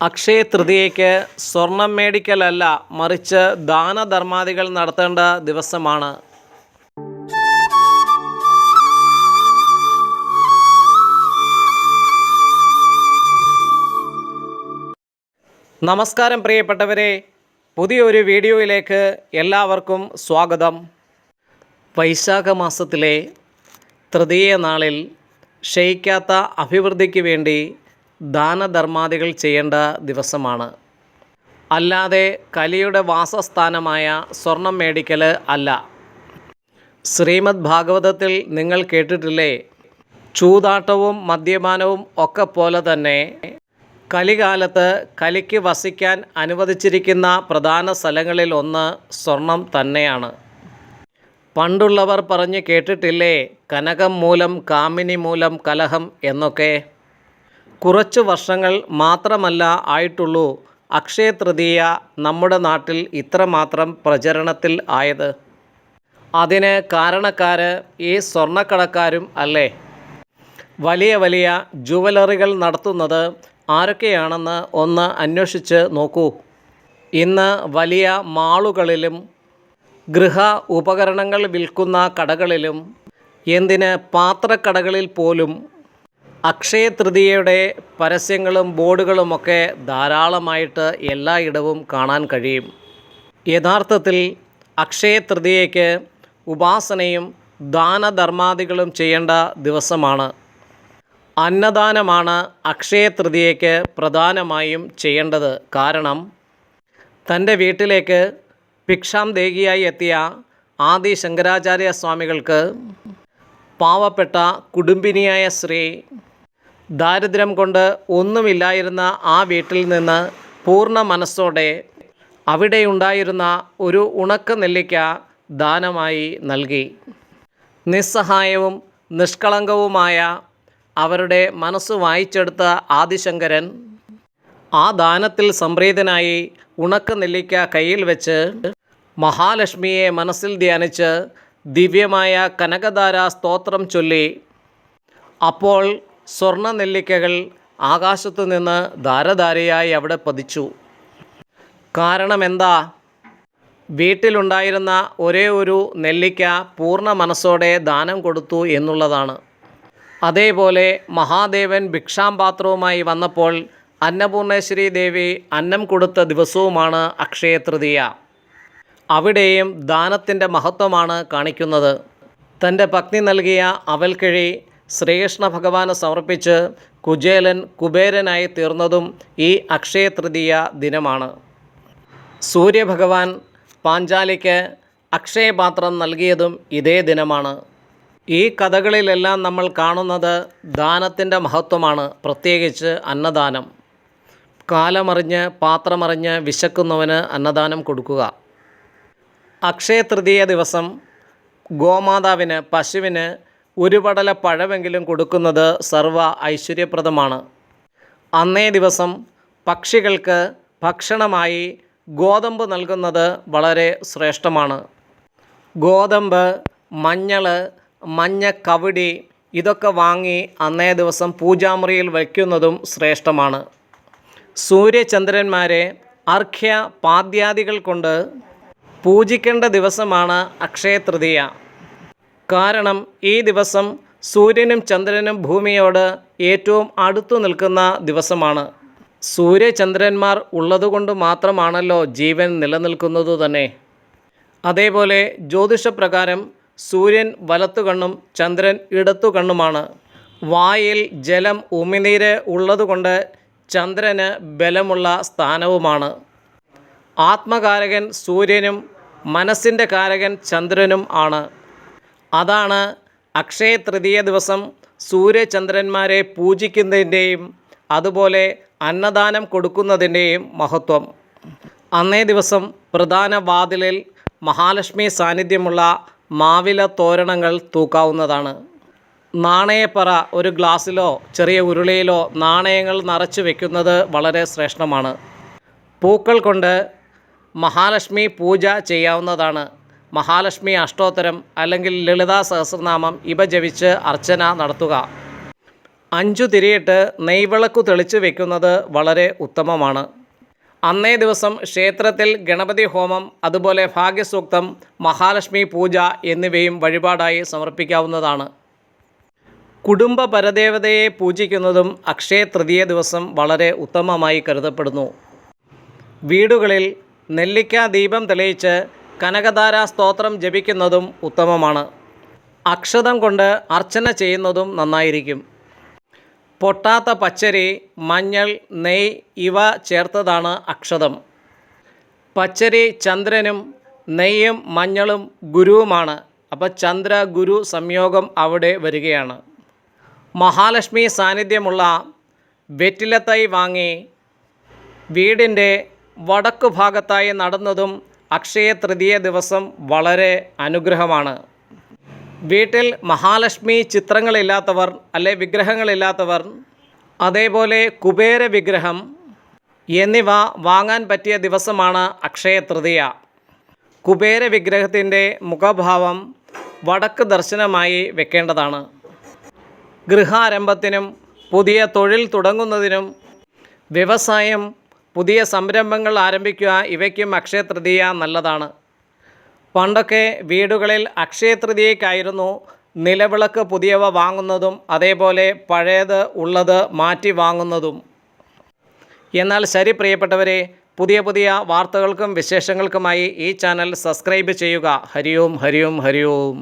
അക്ഷയ തൃതീയയ്ക്ക് സ്വർണം മേടിക്കലല്ല, മറിച്ച് ദാനധർമാദികൾ നടത്തേണ്ട ദിവസമാണ്. നമസ്കാരം പ്രിയപ്പെട്ടവരെ, പുതിയൊരു വീഡിയോയിലേക്ക് എല്ലാവർക്കും സ്വാഗതം. വൈശാഖ മാസത്തിലെ തൃതീയ നാളിൽ ക്ഷയിക്കാത്ത അഭിവൃദ്ധിക്ക് വേണ്ടി ദാനധർമാദികൾ ചെയ്യേണ്ട ദിവസമാണ്. അല്ലാതെ കലിയുടെ വാസസ്ഥാനമായ സ്വർണം മേടിക്കൽ അല്ല. ശ്രീമദ് ഭാഗവതത്തിൽ നിങ്ങൾ കേട്ടിട്ടില്ലേ, ചൂതാട്ടവും മദ്യപാനവും ഒക്കെ പോലെ തന്നെ കലികാലത്ത് കലിക്ക് വസിക്കാൻ അനുവദിച്ചിരിക്കുന്ന പ്രധാന സ്ഥലങ്ങളിൽ ഒന്ന് സ്വർണം തന്നെയാണ്. പണ്ടുള്ളവർ പറഞ്ഞ് കേട്ടിട്ടില്ലേ, കനകം മൂലം കാമിനി മൂലം കലഹം എന്നൊക്കെ. കുറച്ചു വർഷങ്ങൾ മാത്രമല്ല ആയിട്ടുള്ളൂ അക്ഷയ തൃതീയ നമ്മുടെ നാട്ടിൽ ഇത്രമാത്രം പ്രചരണത്തിൽ ആയത്. അതിന് കാരണക്കാർ ഈ സ്വർണ്ണക്കടക്കാരും അല്ലേ. വലിയ വലിയ ജുവലറികൾ നടത്തുന്നത് ആരൊക്കെയാണെന്ന് ഒന്ന് അന്വേഷിച്ച് നോക്കൂ. ഇന്ന് വലിയ മാളുകളിലും ഗൃഹ ഉപകരണങ്ങൾ വിൽക്കുന്ന കടകളിലും എന്തിന് പാത്രക്കടകളിൽ പോലും അക്ഷയ തൃതീയയുടെ പരസ്യങ്ങളും ബോർഡുകളുമൊക്കെ ധാരാളമായിട്ട് എല്ലായിടവും കാണാൻ കഴിയും. യഥാർത്ഥത്തിൽ അക്ഷയ തൃതീയയ്ക്ക് ഉപാസനയും ദാനധർമാദികളും ചെയ്യേണ്ട ദിവസമാണ്. അന്നദാനമാണ് അക്ഷയ തൃതീയയ്ക്ക് പ്രധാനമായും ചെയ്യേണ്ടത്. കാരണം തൻ്റെ വീട്ടിലേക്ക് ഭിക്ഷാന്തേകിയായി എത്തിയ ആദി ശങ്കരാചാര്യ സ്വാമികൾക്ക് പാവപ്പെട്ട കുടുംബിനിയായ സ്ത്രീ ദാരിദ്ര്യം കൊണ്ട് ഒന്നുമില്ലായിരുന്ന ആ വീട്ടിൽ നിന്ന് പൂർണ്ണ മനസ്സോടെ അവിടെയുണ്ടായിരുന്ന ഒരു ഉണക്ക നെല്ലിക്ക ദാനമായി നൽകി. നിസ്സഹായവും നിഷ്കളങ്കവുമായ അവരുടെ മനസ്സ് വായിച്ചെടുത്ത ആദിശങ്കരൻ ആ ദാനത്തിൽ സംപ്രീതനായി ഉണക്ക നെല്ലിക്ക കയ്യിൽ വെച്ച് മഹാലക്ഷ്മിയെ മനസ്സിൽ ധ്യാനിച്ച് ദിവ്യമായ കനകധാര സ്തോത്രം ചൊല്ലി. അപ്പോൾ സ്വർണ്ണ നെല്ലിക്കകൾ ആകാശത്തു നിന്ന് ധാരധാരയായി അവിടെ പതിച്ചു. കാരണം എന്താ? വീട്ടിലുണ്ടായിരുന്ന ഒരേ ഒരു നെല്ലിക്ക പൂർണ്ണ മനസ്സോടെ ദാനം കൊടുത്തു എന്നുള്ളതാണ്. അതേപോലെ മഹാദേവൻ ഭിക്ഷാപാത്രവുമായി വന്നപ്പോൾ അന്നപൂർണേശ്വരി ദേവി അന്നം കൊടുത്ത ദിവസവുമാണ് അക്ഷയ തൃതീയ. അവിടെയും ദാനത്തിൻ്റെ മഹത്വമാണ് കാണിക്കുന്നത്. തൻ്റെ പത്നി നൽകിയ അവൽക്കിഴി ശ്രീകൃഷ്ണ ഭഗവാന് സമർപ്പിച്ച് കുചേലൻ കുബേരനായി തീർന്നതും ഈ അക്ഷയ തൃതീയ ദിനമാണ്. സൂര്യഭഗവാൻ പാഞ്ചാലിക്ക് അക്ഷയപാത്രം നൽകിയതും ഇതേ ദിനമാണ്. ഈ കഥകളിലെല്ലാം നമ്മൾ കാണുന്നത് ദാനത്തിൻ്റെ മഹത്വമാണ്, പ്രത്യേകിച്ച് അന്നദാനം. കാലമറിഞ്ഞ് പാത്രമറിഞ്ഞ് വിശക്കുന്നവന് അന്നദാനം കൊടുക്കുക. അക്ഷയ തൃതീയ ദിവസം ഗോമാതാവിന്, പശുവിന് ഒരു പടല പഴമെങ്കിലും കൊടുക്കുന്നത് സർവ്വ ഐശ്വര്യപ്രദമാണ്. അന്നേ ദിവസം പക്ഷികൾക്ക് ഭക്ഷണമായി ഗോതമ്പ് നൽകുന്നത് വളരെ ശ്രേഷ്ഠമാണ്. ഗോതമ്പ്, മഞ്ഞൾ, മഞ്ഞ കവിടി ഇതൊക്കെ വാങ്ങി അന്നേ ദിവസം പൂജാമുറിയിൽ വയ്ക്കുന്നതും ശ്രേഷ്ഠമാണ്. സൂര്യചന്ദ്രന്മാരെ അർഘ്യ പാദ്യാദികൾ കൊണ്ട് പൂജിക്കേണ്ട ദിവസമാണ് അക്ഷയ തൃതീയ. കാരണം ഈ ദിവസം സൂര്യനും ചന്ദ്രനും ഭൂമിയോട് ഏറ്റവും അടുത്തു നിൽക്കുന്ന ദിവസമാണ്. സൂര്യചന്ദ്രന്മാർ ഉള്ളതുകൊണ്ട് മാത്രമാണല്ലോ ജീവൻ നിലനിൽക്കുന്നത് തന്നെ. അതേപോലെ ജ്യോതിഷപ്രകാരം സൂര്യൻ വലത്തു കണ്ണും ചന്ദ്രൻ ഇടത്തു കണ്ണുമാണ്. വായിൽ ജലം, ഉമിനീര് ഉള്ളതുകൊണ്ട് ചന്ദ്രന് ബലമുള്ള സ്ഥാനവുമാണ്. ആത്മകാരകൻ സൂര്യനും മനസ്സിൻ്റെ കാരകൻ ചന്ദ്രനും ആണ്. അതാണ് അക്ഷയ തൃതീയ ദിവസം സൂര്യചന്ദ്രന്മാരെ പൂജിക്കുന്നതിൻ്റെയും അതുപോലെ അന്നദാനം കൊടുക്കുന്നതിൻ്റെയും മഹത്വം. അന്നേ ദിവസം പ്രധാന വാതിലിൽ മഹാലക്ഷ്മി സാന്നിധ്യമുള്ള മാവില തോരണങ്ങൾ തൂക്കാവുന്നതാണ്. നാണയപ്പറ ഒരു ഗ്ലാസ്സിലോ ചെറിയ ഉരുളിയിലോ നാണയങ്ങൾ നിറച്ചു വയ്ക്കുന്നത് വളരെ ശ്രേഷ്ഠമാണ്. പൂക്കൾ കൊണ്ട് മഹാലക്ഷ്മി പൂജ ചെയ്യാവുന്നതാണ്. മഹാലക്ഷ്മി അഷ്ടോത്തരം അല്ലെങ്കിൽ ലളിതാ സഹസ്രനാമം ഇവ ജപിച്ച് അർച്ചന നടത്തുക. 5 തിരിയിട്ട് നെയ്വിളക്കു തെളിച്ച് വയ്ക്കുന്നത് വളരെ ഉത്തമമാണ്. അന്നേ ദിവസം ക്ഷേത്രത്തിൽ ഗണപതി ഹോമം, അതുപോലെ ഭാഗ്യസൂക്തം, മഹാലക്ഷ്മി പൂജ എന്നിവയും വഴിപാടായി സമർപ്പിക്കാവുന്നതാണ്. കുടുംബ പരദേവതയെ പൂജിക്കുന്നതും അക്ഷയ തൃതീയ ദിവസം വളരെ ഉത്തമമായി കരുതപ്പെടുന്നു. വീടുകളിൽ നെല്ലിക്ക ദീപം തെളിയിച്ച് കനകധാരാ സ്തോത്രം ജപിക്കുന്നതും ഉത്തമമാണ്. അക്ഷതം കൊണ്ട് അർച്ചന ചെയ്യുന്നതും നന്നായിരിക്കും. പൊട്ടാത്ത പച്ചരി, മഞ്ഞൾ, നെയ്യ് ഇവ ചേർത്തതാണ് അക്ഷതം. പച്ചരി ചന്ദ്രനും നെയ്യും മഞ്ഞളും ഗുരുവുമാണ്. അപ്പോൾ ചന്ദ്ര ഗുരു സംയോഗം അവിടെ വരികയാണ്. മഹാലക്ഷ്മി സാന്നിധ്യമുള്ള വെറ്റിലത്തൈ വാങ്ങി വീടിൻ്റെ വടക്കു ഭാഗത്തായി നടുന്നതും അക്ഷയ തൃതീയ ദിവസം വളരെ അനുഗ്രഹമാണ്. വീട്ടിൽ മഹാലക്ഷ്മി ചിത്രങ്ങളില്ലാത്തവർ അല്ലെ വിഗ്രഹങ്ങളില്ലാത്തവർ, അതേപോലെ കുബേര വിഗ്രഹം എന്നിവ വാങ്ങാൻ പറ്റിയ ദിവസമാണ് അക്ഷയ തൃതീയ. കുബേര വിഗ്രഹത്തിൻ്റെ മുഖഭാവം വടക്ക് ദർശനമായി വെക്കേണ്ടതാണ്. ഗൃഹാരംഭത്തിനും പുതിയ തൊഴിൽ തുടങ്ങുന്നതിനും വ്യവസായം, പുതിയ സംരംഭങ്ങൾ ആരംഭിക്കുക ഇവയ്ക്കും അക്ഷയ തൃതീയ നല്ലതാണ്. പണ്ടൊക്കെ വീടുകളിൽ അക്ഷയ തൃതീയയ്ക്കായിരുന്നു നിലവിളക്ക് പുതിയവ വാങ്ങുന്നതും അതേപോലെ പഴയത് ഉള്ളത് മാറ്റി വാങ്ങുന്നതും. എന്നാൽ ശരി പ്രിയപ്പെട്ടവരെ, പുതിയ പുതിയ വാർത്തകൾക്കും വിശേഷങ്ങൾക്കുമായി ഈ ചാനൽ സബ്സ്ക്രൈബ് ചെയ്യുക. ഹരി ഓം ഹരി ഓം ഹരി ഓം.